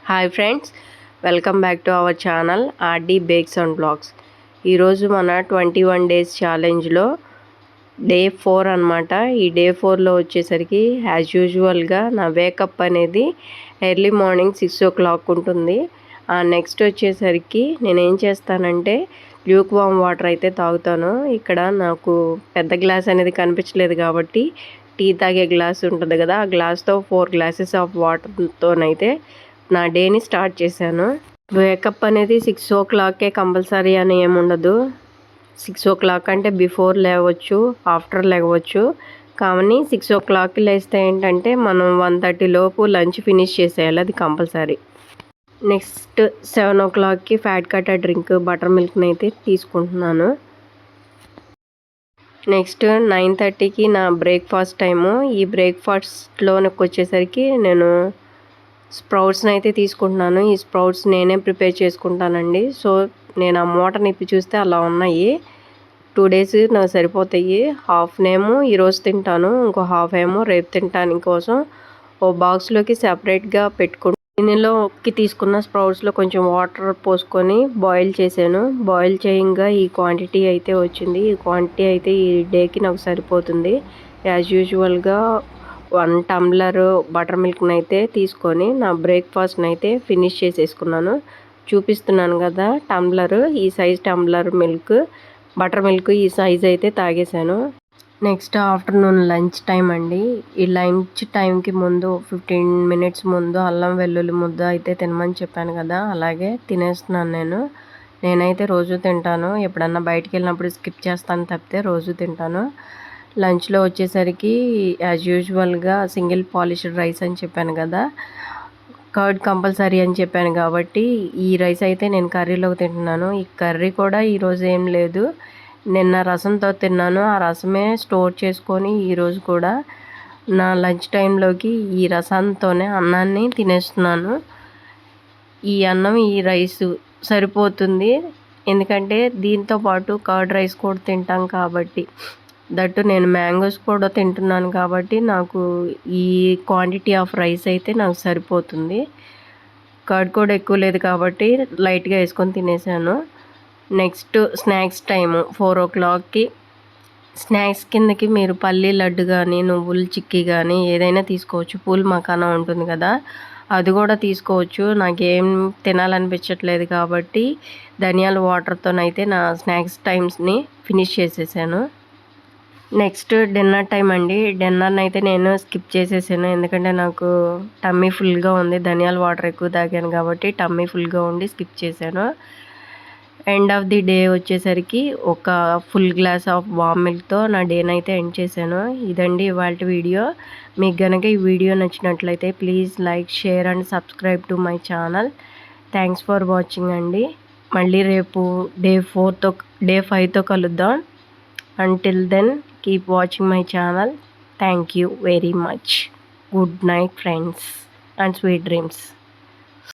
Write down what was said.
Hi friends, welcome back to our channel RD bakes and blogs. ఈరోజు మన 21 days ఛాలెంజ్లో day 4 అనమాట. ఈ day 4లో వచ్చేసరికి యాజ్ యూజువల్గా నా వేకప్ అనేది ఎర్లీ మార్నింగ్ 6 o'clock ఉంటుంది. నెక్స్ట్ వచ్చేసరికి నేనేం చేస్తానంటే ల్యూక్ వామ్ వాటర్ అయితే తాగుతాను. ఇక్కడ నాకు పెద్ద గ్లాస్ అనేది కనిపించలేదు కాబట్టి టీ తాగే గ్లాస్ ఉంటుంది కదా, ఆ గ్లాస్తో 4 glasses ఆఫ్ వాటర్తోనైతే నా డేని స్టార్ట్ చేశాను. వేకప్ అనేది 6 o'clock కంపల్సరీ అని ఏముండదు. 6 o'clock అంటే బిఫోర్ లేవచ్చు, ఆఫ్టర్ లేవచ్చు. కానీ 6 o'clock లేస్తే ఏంటంటే మనం 1:30 లోపు లంచ్ ఫినిష్ చేసేయాలి, అది compulsory. Next 7 o'clock fat cutter drink butter మిల్క్ని అయితే తీసుకుంటున్నాను. నెక్స్ట్ 9:30 నా బ్రేక్ఫాస్ట్ టైము. ఈ బ్రేక్ఫాస్ట్లోకి వచ్చేసరికి నేను స్ప్రౌట్స్ని అయితే తీసుకుంటున్నాను. ఈ స్ప్రౌట్స్ నేనే ప్రిపేర్ చేసుకుంటానండి. సో నేను ఆ మూటని ఇప్పి చూస్తే అలా ఉన్నాయి. 2 days నాకు సరిపోతాయి. హాఫ్నేమో ఈరోజు తింటాను, ఇంకో హాఫ్ ఏమో రేపు తింటాను కోసం ఓ బాక్స్లోకి సపరేట్గా పెట్టుకుంటాను. దీనిలోకి తీసుకున్న స్ప్రౌట్స్లో కొంచెం వాటర్ పోసుకొని బాయిల్ చేశాను. బాయిల్ చేయంగా ఈ క్వాంటిటీ అయితే వచ్చింది. ఈ క్వాంటిటీ అయితే ఈ డేకి నాకు సరిపోతుంది. యాజ్ యూజువల్గా 1 tumbler బటర్ మిల్క్ని అయితే తీసుకొని నా బ్రేక్ఫాస్ట్ని అయితే ఫినిష్ చేసేసుకున్నాను. చూపిస్తున్నాను కదా టంబ్లర్, ఈ size tumbler milk, butter milk ఈ సైజ్ అయితే తాగేశాను. నెక్స్ట్ ఆఫ్టర్నూన్ లంచ్ టైం అండి. ఈ లంచ్ టైంకి ముందు 15 minutes ముందు అల్లం వెల్లుల్లి ముద్ద అయితే తినమని చెప్పాను కదా, అలాగే తినేస్తున్నాను. నేనైతే రోజు తింటాను, ఎప్పుడన్నా బయటికి వెళ్ళినప్పుడు స్కిప్ చేస్తాను తప్పితే రోజు తింటాను. లంచ్లో వచ్చేసరికి యాజ్ యూజువల్గా సింగిల్ పాలిష్డ్ రైస్ అని చెప్పాను కదా, కర్డ్ కంపల్సరీ అని చెప్పాను కాబట్టి ఈ రైస్ అయితే నేను కర్రీలోకి తింటున్నాను. ఈ కర్రీ కూడా ఈరోజు ఏం లేదు, నిన్న రసంతో తిన్నాను. ఆ రసమే స్టోర్ చేసుకొని ఈరోజు కూడా నా లంచ్ టైంలోకి ఈ రసంతోనే అన్నాన్ని తినేస్తున్నాను. ఈ అన్నం ఈ రైస్ సరిపోతుంది, ఎందుకంటే దీంతో పాటు కర్డ్ రైస్ కూడా తింటాం కాబట్టి. దట్టు నేను మ్యాంగోస్ కూడా తింటున్నాను కాబట్టి నాకు ఈ క్వాంటిటీ ఆఫ్ రైస్ అయితే నాకు సరిపోతుంది. కర్డ్ కూడా ఎక్కువ లేదు కాబట్టి లైట్గా వేసుకొని తినేసాను. Next snacks time 4 o'clock. Snacks కిందకి మీరు పల్లీ లడ్డు కానీ, నువ్వుల చిక్కీ కానీ ఏదైనా తీసుకోవచ్చు. పూల్ మకానా ఉంటుంది కదా, అది కూడా తీసుకోవచ్చు. నాకేం తినాలనిపించట్లేదు కాబట్టి ధనియాల వాటర్తోనైతే నా స్నాక్స్ టైమ్స్ని ఫినిష్ చేసేసాను. నెక్స్ట్ డిన్నర్ టైం అండి. డిన్నర్ని అయితే నేను స్కిప్ చేసేసాను, ఎందుకంటే నాకు టమ్మీ ఫుల్గా ఉంది. ధనియాల వాటర్ ఎక్కువ తాగాను కాబట్టి టమ్మీ ఫుల్గా ఉండి స్కిప్ చేశాను. ఎండ్ ఆఫ్ ది డే వచ్చేసరికి ఒక ఫుల్ గ్లాస్ ఆఫ్ వామ్ మిల్క్తో నా డేని అయితే ఎండ్ చేశాను. ఇదండి ఇవాళ వీడియో. మీకు కనుక ఈ వీడియో నచ్చినట్లయితే please like, share and subscribe to my channel. Thanks for watching అండి. మళ్ళీ రేపు డే 5తో కలుద్దాం. Until then, keep watching my channel. Thank you very much. Good night, friends, and sweet dreams.